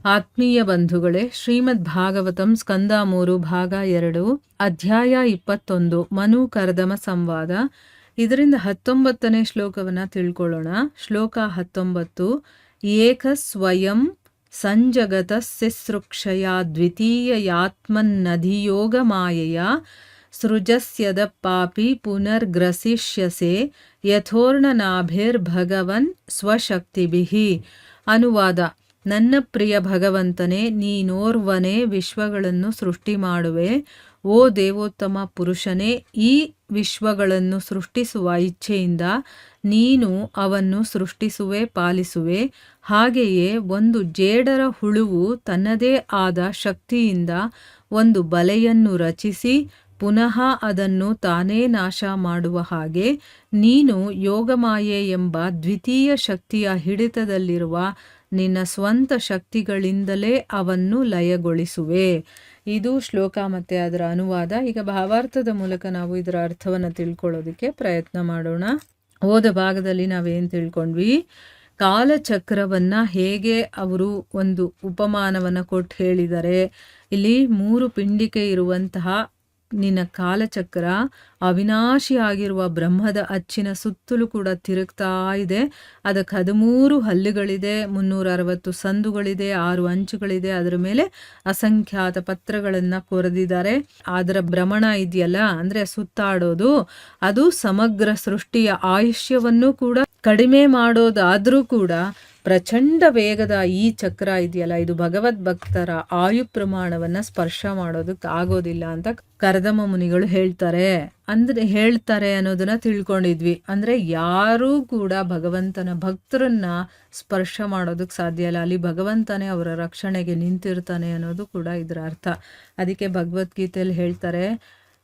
ಆತ್ಮೀಯ ಬಂಧುಗಳೇ, ಶ್ರೀಮದ್ ಭಾಗವತಂ ಸ್ಕಂದ 3 ಭಾಗ 2 ಅಧ್ಯಾಯ 21 ಮನು ಕರ್ದಮ ಸಂವಾದ. ಇದರಿಂದ 19ನೇ ಶ್ಲೋಕವನ್ನು ತಿಳ್ಕೊಳ್ಳೋಣ. ಶ್ಲೋಕ 19. ಏಕ ಸ್ವಯಂ ಸಂಜಗತ ಸಿಸೃಕ್ಷಯ ದ್ವಿತೀಯಾತ್ಮನ್ನಧಿಯೋಗ ಮಾಯೆಯ ಸೃಜಸ್ಯದ ಪಾಪಿ ಪುನರ್ಗ್ರಸಿಷ್ಯಸೆ ಯಥೋರ್ಣನಾಭಿರ್ಭಗವನ್ ಸ್ವಶಕ್ತಿಭಿಃ. ಅನುವಾದ: ನನ್ನ ಪ್ರಿಯ ಭಗವಂತನೇ, ನೀನೋರ್ವನೇ ವಿಶ್ವಗಳನ್ನು ಸೃಷ್ಟಿ ಮಾಡುವೆ. ಓ ದೇವೋತ್ತಮ ಪುರುಷನೇ, ಈ ವಿಶ್ವಗಳನ್ನು ಸೃಷ್ಟಿಸುವ ಇಚ್ಛೆಯಿಂದ ನೀನು ಅವನ್ನು ಸೃಷ್ಟಿಸುವೆ, ಪಾಲಿಸುವೆ. ಹಾಗೆಯೇ ಒಂದು ಜೇಡರ ಹುಳುವು ತನ್ನದೇ ಆದ ಶಕ್ತಿಯಿಂದ ಒಂದು ಬಲೆಯನ್ನು ರಚಿಸಿ ಪುನಃ ಅದನ್ನು ತಾನೇ ನಾಶ ಮಾಡುವ ಹಾಗೆ ನೀನು ಯೋಗಮಾಯೆ ಎಂಬ ದ್ವಿತೀಯ ಶಕ್ತಿಯ ಹಿಡಿತದಲ್ಲಿರುವ ನಿನ್ನ ಸ್ವಂತ ಶಕ್ತಿಗಳಿಂದಲೇ ಅವನ್ನು ಲಯಗೊಳಿಸುವೆ. ಇದು ಶ್ಲೋಕ ಮತ್ತು ಅದರ ಅನುವಾದ. ಈಗ ಭಾವಾರ್ಥದ ಮೂಲಕ ನಾವು ಇದರ ಅರ್ಥವನ್ನು ತಿಳ್ಕೊಳ್ಳೋದಕ್ಕೆ ಪ್ರಯತ್ನ ಮಾಡೋಣ. ಹೋದ ಭಾಗದಲ್ಲಿ ನಾವೇನು ತಿಳ್ಕೊಂಡ್ವಿ? ಕಾಲಚಕ್ರವನ್ನು ಹೇಗೆ ಅವರು ಒಂದು ಉಪಮಾನವನ್ನು ಕೊಟ್ಟು ಹೇಳಿದ್ದಾರೆ. ಇಲ್ಲಿ 3 ಪಿಂಡಿಕೆ ಇರುವಂತಹ ನಿನ್ನ ಕಾಲಚಕ್ರ ಅವಿನಾಶಿಯಾಗಿರುವ ಬ್ರಹ್ಮದ ಅಚ್ಚಿನ ಸುತ್ತಲೂ ಕೂಡ ತಿರುಗ್ತಾ ಇದೆ. ಅದಕ್ಕೆ 13 ಹಲ್ಲುಗಳಿದೆ, 360 ಸಂದುಗಳಿದೆ, 6 ಅಂಚುಗಳಿದೆ. ಅದರ ಮೇಲೆ ಅಸಂಖ್ಯಾತ ಪತ್ರಗಳನ್ನು ಕೊರೆದಿದ್ದಾರೆ. ಅದರ ಭ್ರಮಣ ಇದೆಯಲ್ಲ, ಅಂದರೆ ಸುತ್ತಾಡೋದು, ಅದು ಸಮಗ್ರ ಸೃಷ್ಟಿಯ ಆಯುಷ್ಯವನ್ನು ಕೂಡ ಕಡಿಮೆ ಮಾಡೋದಾದರೂ ಕೂಡ ಪ್ರಚಂಡ ವೇಗದ ಈ ಚಕ್ರ ಇದೆಯಲ್ಲ, ಇದು ಭಗವದ್ ಭಕ್ತರ ಆಯು ಪ್ರಮಾಣವನ್ನು ಸ್ಪರ್ಶ ಮಾಡೋದಕ್ಕೆ ಆಗೋದಿಲ್ಲ ಅಂತ ಕರ್ದಮ ಮುನಿಗಳು ಹೇಳ್ತಾರೆ ಅನ್ನೋದನ್ನ ತಿಳ್ಕೊಂಡಿದ್ವಿ. ಅಂದರೆ ಯಾರೂ ಕೂಡ ಭಗವಂತನ ಭಕ್ತರನ್ನ ಸ್ಪರ್ಶ ಮಾಡೋದಕ್ಕೆ ಸಾಧ್ಯ ಇಲ್ಲ. ಅಲ್ಲಿ ಭಗವಂತನೇ ಅವರ ರಕ್ಷಣೆಗೆ ನಿಂತಿರ್ತಾನೆ ಅನ್ನೋದು ಕೂಡ ಇದರ ಅರ್ಥ. ಅದಕ್ಕೆ ಭಗವದ್ಗೀತೆಯಲ್ಲಿ ಹೇಳ್ತಾರೆ,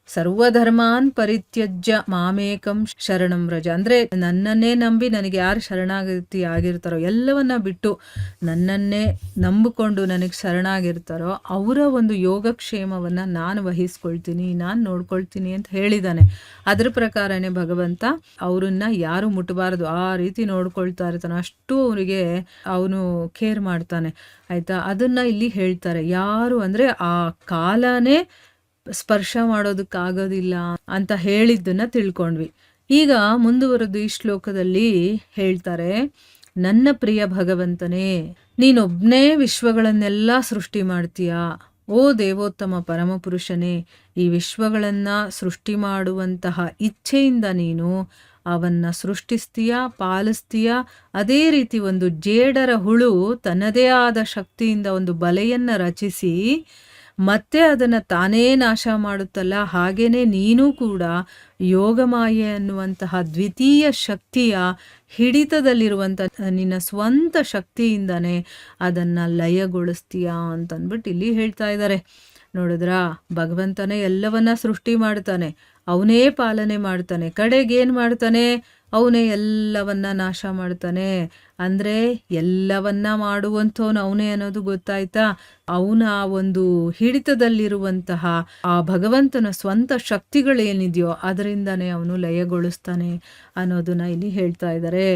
ಸರ್ವಧರ್ಮಾನ್ ಪರಿತ್ಯಜ್ಯ ಮಾಮೇಕಂ ಶರಣಂ ವ್ರಜ. ಅಂದರೆ ನನ್ನನ್ನೇ ನಂಬಿ ನನಗೆ ಯಾರು ಶರಣಾಗತಿ ಆಗಿರ್ತಾರೋ, ಎಲ್ಲವನ್ನ ಬಿಟ್ಟು ನನ್ನನ್ನೇ ನಂಬಿಕೊಂಡು ನನಗೆ ಶರಣಾಗಿರ್ತಾರೋ ಅವರ ಒಂದು ಯೋಗಕ್ಷೇಮವನ್ನು ನಾನು ವಹಿಸ್ಕೊಳ್ತೀನಿ, ನಾನು ನೋಡ್ಕೊಳ್ತೀನಿ ಅಂತ ಹೇಳಿದ್ದಾನೆ. ಅದ್ರ ಪ್ರಕಾರನೇ ಭಗವಂತ ಅವರನ್ನ ಯಾರು ಮುಟ್ಟಬಾರದು ಆ ರೀತಿ ನೋಡ್ಕೊಳ್ತಾ ಇರ್ತಾನೆ. ಅಷ್ಟು ಅವರಿಗೆ ಅವನು ಕೇರ್ ಮಾಡ್ತಾನೆ, ಆಯ್ತಾ. ಅದನ್ನ ಇಲ್ಲಿ ಹೇಳ್ತಾರೆ. ಯಾರು ಅಂದರೆ ಆ ಕಾಲನೇ ಸ್ಪರ್ಶ ಮಾಡೋದಕ್ಕಾಗೋದಿಲ್ಲ ಅಂತ ಹೇಳಿದ್ದನ್ನ ತಿಳ್ಕೊಂಡ್ವಿ. ಈಗ ಮುಂದುವರೆದು ಈ ಶ್ಲೋಕದಲ್ಲಿ ಹೇಳ್ತಾರೆ, ನನ್ನ ಪ್ರಿಯ ಭಗವಂತನೇ, ನೀನೊಬ್ನೇ ವಿಶ್ವಗಳನ್ನೆಲ್ಲ ಸೃಷ್ಟಿ ಮಾಡ್ತೀಯ. ಓ ದೇವೋತ್ತಮ ಪರಮಪುರುಷನೇ, ಈ ವಿಶ್ವಗಳನ್ನ ಸೃಷ್ಟಿ ಮಾಡುವಂತಹ ಇಚ್ಛೆಯಿಂದ ನೀನು ಅವನ್ನ ಸೃಷ್ಟಿಸ್ತೀಯ, ಪಾಲಿಸ್ತೀಯ. ಅದೇ ರೀತಿ ಒಂದು ಜೇಡರ ಹುಳು ತನ್ನದೇ ಆದ ಶಕ್ತಿಯಿಂದ ಒಂದು ಬಲೆಯನ್ನು ರಚಿಸಿ ಮತ್ತೆ ಅದನ್ನು ತಾನೇ ನಾಶ ಮಾಡುತ್ತಲ್ಲ, ಹಾಗೇನೆ ನೀನು ಕೂಡ ಯೋಗಮಾಯೆ ಅನ್ನುವಂತಹ ದ್ವಿತೀಯ ಶಕ್ತಿಯ ಹಿಡಿತದಲ್ಲಿರುವಂಥ ನಿನ್ನ ಸ್ವಂತ ಶಕ್ತಿಯಿಂದನೇ ಅದನ್ನು ಲಯಗೊಳಿಸ್ತೀಯ ಅಂತಂದ್ಬಿಟ್ಟು ಇಲ್ಲಿ ಹೇಳ್ತಾ ಇದ್ದಾರೆ. ನೋಡಿದ್ರಾ, ಭಗವಂತನೇ ಎಲ್ಲವನ್ನ ಸೃಷ್ಟಿ ಮಾಡ್ತಾನೆ, ಅವನೇ ಪಾಲನೆ ಮಾಡ್ತಾನೆ, ಕಡೆಗೇನು ಮಾಡ್ತಾನೆ? ಅವನೇ ಎಲ್ಲವನ್ನ ನಾಶ ಮಾಡ್ತಾನೆ. ಅಂದರೆ ಎಲ್ಲವನ್ನ ಮಾಡುವಂಥವನು ಅವನೇ ಅನ್ನೋದು ಗೊತ್ತಾಯ್ತಾ? ಅವನ ಒಂದು ಹಿಡಿತದಲ್ಲಿರುವಂತಹ ಆ ಭಗವಂತನ ಸ್ವಂತ ಶಕ್ತಿಗಳೇನಿದೆಯೋ ಅದರಿಂದನೇ ಅವನು ಲಯಗೊಳಿಸ್ತಾನೆ ಅನ್ನೋದನ್ನ ಇಲ್ಲಿ ಹೇಳ್ತಾ ಇದ್ದಾರೆ.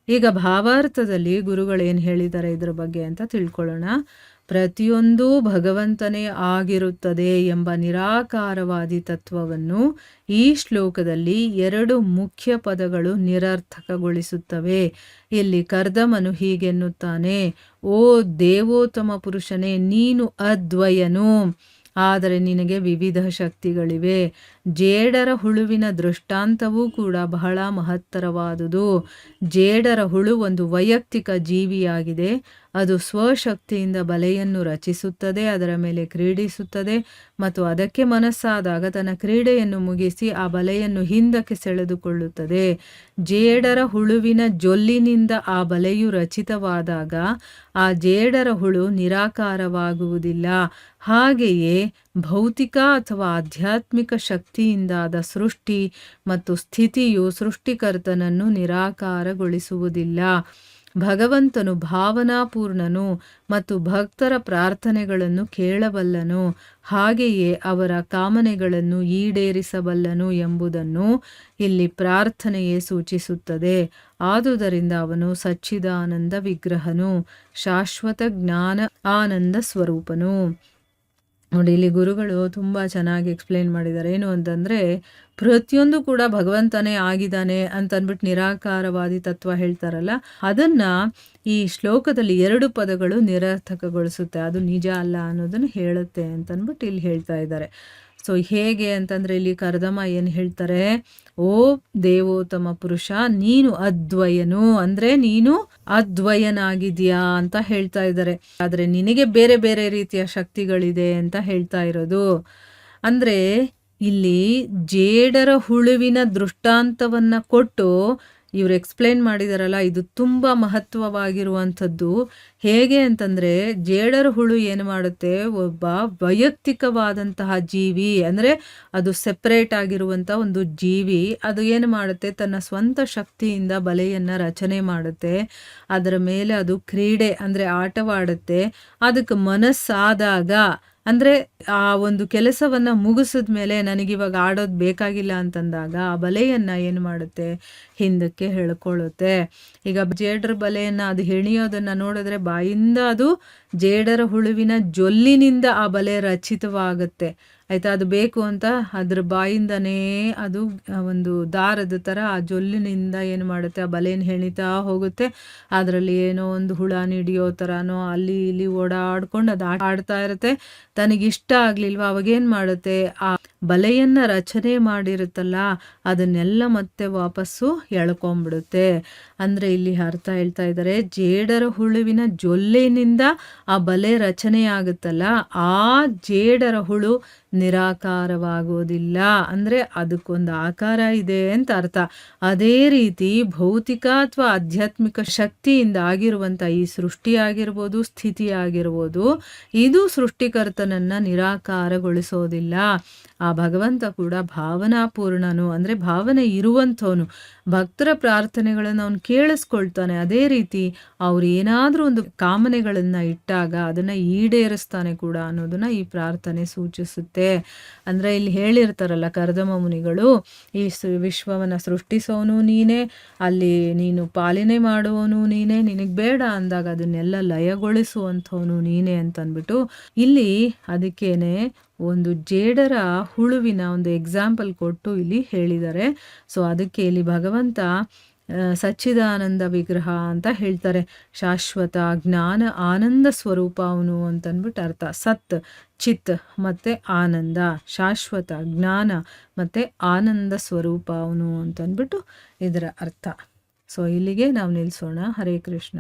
ಈಗ ಭಾವಾರ್ಥದಲ್ಲಿ ಗುರುಗಳೇನು ಹೇಳಿದ್ದಾರೆ ಇದ್ರ ಬಗ್ಗೆ ಅಂತ ತಿಳ್ಕೊಳ್ಳೋಣ. ಪ್ರತಿಯೊಂದೂ ಭಗವಂತನೇ ಆಗಿರುತ್ತದೆ ಎಂಬ ನಿರಾಕಾರವಾದಿ ತತ್ವವನ್ನು ಈ ಶ್ಲೋಕದಲ್ಲಿ 2 ಮುಖ್ಯ ಪದಗಳು ನಿರರ್ಥಕಗೊಳಿಸುತ್ತವೆ. ಇಲ್ಲಿ ಕರ್ದಮನು ಹೀಗೆನ್ನುತ್ತಾನೆ, ಓ ದೇವೋತ್ತಮ ಪುರುಷನೇ, ನೀನು ಅದ್ವಯನು, ಆದರೆ ನಿನಗೆ ವಿವಿಧ ಶಕ್ತಿಗಳಿವೆ. ಜೇಡರ ಹುಳುವಿನ ದೃಷ್ಟಾಂತವೂ ಕೂಡ ಬಹಳ ಮಹತ್ತರವಾದುದು. ಜೇಡರ ಹುಳು ಒಂದು ವೈಯಕ್ತಿಕ ಜೀವಿಯಾಗಿದೆ. ಅದು ಸ್ವಶಕ್ತಿಯಿಂದ ಬಲೆಯನ್ನು ರಚಿಸುತ್ತದೆ, ಅದರ ಮೇಲೆ ಕ್ರೀಡಿಸುತ್ತದೆ ಮತ್ತು ಅದಕ್ಕೆ ಮನಸ್ಸಾದಾಗ ತನ್ನ ಕ್ರೀಡೆಯನ್ನು ಮುಗಿಸಿ ಆ ಬಲೆಯನ್ನು ಹಿಂದಕ್ಕೆ ಸೆಳೆದುಕೊಳ್ಳುತ್ತದೆ. ಜೇಡರ ಹುಳುವಿನ ಜೊಲ್ಲಿನಿಂದ ಆ ಬಲೆಯು ರಚಿತವಾದಾಗ ಆ ಜೇಡರ ಹುಳು ನಿರಾಕಾರವಾಗುವುದಿಲ್ಲ. ಹಾಗೆಯೇ ಭೌತಿಕ ಅಥವಾ ಆಧ್ಯಾತ್ಮಿಕ ಶಕ್ತಿಯಿಂದಾದ ಸೃಷ್ಟಿ ಮತ್ತು ಸ್ಥಿತಿಯು ಸೃಷ್ಟಿಕರ್ತನನ್ನು ನಿರಾಕಾರಗೊಳಿಸುವುದಿಲ್ಲ. ಭಗವಂತನು ಭಾವನಾಪೂರ್ಣನು ಮತ್ತು ಭಕ್ತರ ಪ್ರಾರ್ಥನೆಗಳನ್ನು ಕೇಳಬಲ್ಲನು, ಹಾಗೆಯೇ ಅವರ ಕಾಮನೆಗಳನ್ನು ಈಡೇರಿಸಬಲ್ಲನು ಎಂಬುದನ್ನು ಇಲ್ಲಿ ಪ್ರಾರ್ಥನೆಯೇ ಸೂಚಿಸುತ್ತದೆ. ಆದುದರಿಂದ ಅವನು ಸಚ್ಚಿದಾನಂದ ವಿಗ್ರಹನು, ಶಾಶ್ವತ ಜ್ಞಾನ ಆನಂದ ಸ್ವರೂಪನು. ನೋಡಿ, ಇಲ್ಲಿ ಗುರುಗಳು ತುಂಬ ಚೆನ್ನಾಗಿ ಎಕ್ಸ್ಪ್ಲೇನ್ ಮಾಡಿದ್ದಾರೆ. ಏನು ಅಂತಂದರೆ, ಪ್ರತಿಯೊಂದು ಕೂಡ ಭಗವಂತನೇ ಆಗಿದ್ದಾನೆ ಅಂತಂದ್ಬಿಟ್ಟು ನಿರಾಕಾರವಾದಿ ತತ್ವ ಹೇಳ್ತಾರಲ್ಲ, ಅದನ್ನು ಈ ಶ್ಲೋಕದಲ್ಲಿ 2 ಪದಗಳು ನಿರರ್ಥಕಗೊಳಿಸುತ್ತೆ. ಅದು ನಿಜ ಅಲ್ಲ ಅನ್ನೋದನ್ನು ಹೇಳುತ್ತೆ ಅಂತಂದ್ಬಿಟ್ಟು ಇಲ್ಲಿ ಹೇಳ್ತಾ ಇದ್ದಾರೆ. ಸೊ ಹೇಗೆ ಅಂತಂದರೆ, ಇಲ್ಲಿ ಕರ್ದಮ ಏನು ಹೇಳ್ತಾರೆ, ಓ ದೇವೋತ್ತಮ ಪುರುಷ, ನೀನು ಅದ್ವಯನು, ಅಂದರೆ ನೀನು ಅದ್ವಯನಾಗಿದ್ಯಾ ಅಂತ ಹೇಳ್ತಾ ಇದ್ದಾರೆ. ಆದರೆ ನಿನಗೆ ಬೇರೆ ಬೇರೆ ರೀತಿಯ ಶಕ್ತಿಗಳಿದೆ ಅಂತ ಹೇಳ್ತಾ ಇರೋದು. ಅಂದರೆ ಇಲ್ಲಿ ಜೇಡರ ಹುಳುವಿನ ದೃಷ್ಟಾಂತವನ್ನ ಕೊಟ್ಟು ಇವ್ರು ಎಕ್ಸ್ಪ್ಲೇನ್ ಮಾಡಿದಾರಲ್ಲ, ಇದು ತುಂಬ ಮಹತ್ವವಾಗಿರುವಂಥದ್ದು. ಹೇಗೆ ಅಂತಂದರೆ, ಜೇಡರ ಹುಳು ಏನು ಮಾಡುತ್ತೆ, ಒಬ್ಬ ವೈಯಕ್ತಿಕವಾದಂತಹ ಜೀವಿ, ಅಂದರೆ ಅದು ಸೆಪ್ರೇಟ್ ಆಗಿರುವಂಥ ಒಂದು ಜೀವಿ, ಅದು ಏನು ಮಾಡುತ್ತೆ, ತನ್ನ ಸ್ವಂತ ಶಕ್ತಿಯಿಂದ ಬಲೆಯನ್ನು ರಚನೆ ಮಾಡುತ್ತೆ. ಅದರ ಮೇಲೆ ಅದು ಕ್ರೀಡೆ ಅಂದರೆ ಆಟವಾಡುತ್ತೆ. ಅದಕ್ಕೆ ಮನಸ್ಸಾದಾಗ, ಅಂದರೆ ಆ ಒಂದು ಕೆಲಸವನ್ನು ಮುಗಿಸಿದ ಮೇಲೆ ನನಗಿವಾಗ ಆಡೋದು ಬೇಕಾಗಿಲ್ಲ ಅಂತಂದಾಗ ಆ ಬಲೆಯನ್ನು ಏನು ಮಾಡುತ್ತೆ, ಹಿಂದಕ್ಕೆ ಎಳ್ಕೊಳ್ಳುತ್ತೆ. ಈಗ ಜೇಡರ ಬಲೆಯನ್ನು ಅದು ಹೆಣಿಯೋದನ್ನು ನೋಡಿದ್ರೆ ಬಾಯಿಂದ ಅದು ಜೇಡರ ಹುಳುವಿನ ಜೊಲ್ಲಿನಿಂದ ಆ ಬಲೆ ರಚಿತವಾಗುತ್ತೆ. ಆಯಿತಾ, ಅದು ಬೇಕು ಅಂತ ಅದ್ರ ಬಾಯಿಂದನೇ ಅದು ಒಂದು ದಾರದ ಥರ ಆ ಜೊಲ್ಲಿನಿಂದ ಏನು ಮಾಡುತ್ತೆ, ಆ ಬಲೆಯನ್ನು ಹೆಣಿತಾ ಹೋಗುತ್ತೆ. ಅದರಲ್ಲಿ ಏನೋ ಒಂದು ಹುಳ ಹಿಡಿಯೋ ಥರನೋ ಅಲ್ಲಿ ಇಲ್ಲಿ ಓಡಾಡ್ಕೊಂಡು ಅದು ಆಡ್ತಾ ಇರುತ್ತೆ. ತನಗಿಷ್ಟ ಆಗಲಿಲ್ವ ಅವಾಗೇನು ಮಾಡುತ್ತೆ, ಆ ಬಲೆಯನ್ನು ರಚನೆ ಮಾಡಿರುತ್ತಲ್ಲ ಅದನ್ನೆಲ್ಲ ಮತ್ತೆ ವಾಪಸ್ಸು ಎಳ್ಕೊಂಬಿಡುತ್ತೆ. ಅಂದರೆ ಇಲ್ಲಿ ಅರ್ಥ ಹೇಳ್ತಾ ಇದ್ದಾರೆ, ಜೇಡರ ಹುಳುವಿನ ಜೊಲ್ಲಿನಿಂದ ಆ ಬಲೆ ರಚನೆಯಾಗುತ್ತಲ್ಲ, ಆ ಜೇಡರ ಹುಳು ನಿರಾಕಾರವಾಗೋದಿಲ್ಲ, ಅಂದರೆ ಅದಕ್ಕೊಂದು ಆಕಾರ ಇದೆ ಅಂತ ಅರ್ಥ. ಅದೇ ರೀತಿ ಭೌತಿಕ ಅಥವಾ ಆಧ್ಯಾತ್ಮಿಕ ಶಕ್ತಿಯಿಂದ ಆಗಿರುವಂಥ ಈ ಸೃಷ್ಟಿಯಾಗಿರ್ಬೋದು, ಸ್ಥಿತಿಯಾಗಿರ್ಬೋದು, ಇದು ಸೃಷ್ಟಿಕರ್ತನನ್ನು ನಿರಾಕಾರಗೊಳಿಸೋದಿಲ್ಲ. ಆ ಭಗವಂತ ಕೂಡ ಭಾವನಾಪೂರ್ಣನು, ಅಂದರೆ ಭಾವನೆ ಇರುವಂಥವನು. ಭಕ್ತರ ಪ್ರಾರ್ಥನೆಗಳನ್ನು ಅವನು ಕೇಳಿಸ್ಕೊಳ್ತಾನೆ. ಅದೇ ರೀತಿ ಅವ್ರು ಏನಾದರೂ ಒಂದು ಕಾಮನೆಗಳನ್ನು ಇಟ್ಟಾಗ ಅದನ್ನು ಈಡೇರಿಸ್ತಾನೆ ಕೂಡ ಅನ್ನೋದನ್ನು ಈ ಪ್ರಾರ್ಥನೆ ಸೂಚಿಸುತ್ತೆ. ಅಂದರೆ ಇಲ್ಲಿ ಹೇಳಿರ್ತಾರಲ್ಲ ಕರ್ದಮ ಮುನಿಗಳು, ಈ ವಿಶ್ವವನ್ನು ಸೃಷ್ಟಿಸೋನು ನೀನೇ, ಅಲ್ಲಿ ನೀನು ಪಾಲನೆ ಮಾಡುವವನು ನೀನೇ, ನಿನಗೆ ಬೇಡ ಅಂದಾಗ ಅದನ್ನೆಲ್ಲ ಲಯಗೊಳಿಸುವಂಥವನು ನೀನೇ ಅಂತಂದ್ಬಿಟ್ಟು ಇಲ್ಲಿ ಅದಕ್ಕೇನೆ ಒಂದು ಜೇಡರ ಹುಳುವಿನ ಒಂದು ಎಕ್ಸಾಂಪಲ್ ಕೊಟ್ಟು ಇಲ್ಲಿ ಹೇಳಿದ್ದಾರೆ. ಸೊ ಅದಕ್ಕೆ ಇಲ್ಲಿ ಭಗವಂತ ಸಚ್ಚಿದಾನಂದ ವಿಗ್ರಹ ಅಂತ ಹೇಳ್ತಾರೆ. ಶಾಶ್ವತ ಜ್ಞಾನ ಆನಂದ ಸ್ವರೂಪ ಅವನು ಅಂತಂದ್ಬಿಟ್ಟು ಅರ್ಥ. ಸತ್, ಚಿತ್ ಮತ್ತು ಆನಂದ, ಶಾಶ್ವತ ಜ್ಞಾನ ಮತ್ತು ಆನಂದ ಸ್ವರೂಪ ಅವನು ಅಂತಂದ್ಬಿಟ್ಟು ಇದರ ಅರ್ಥ. ಸೊ ಇಲ್ಲಿಗೆ ನಾವು ನಿಲ್ಲಿಸೋಣ. ಹರೇ ಕೃಷ್ಣ.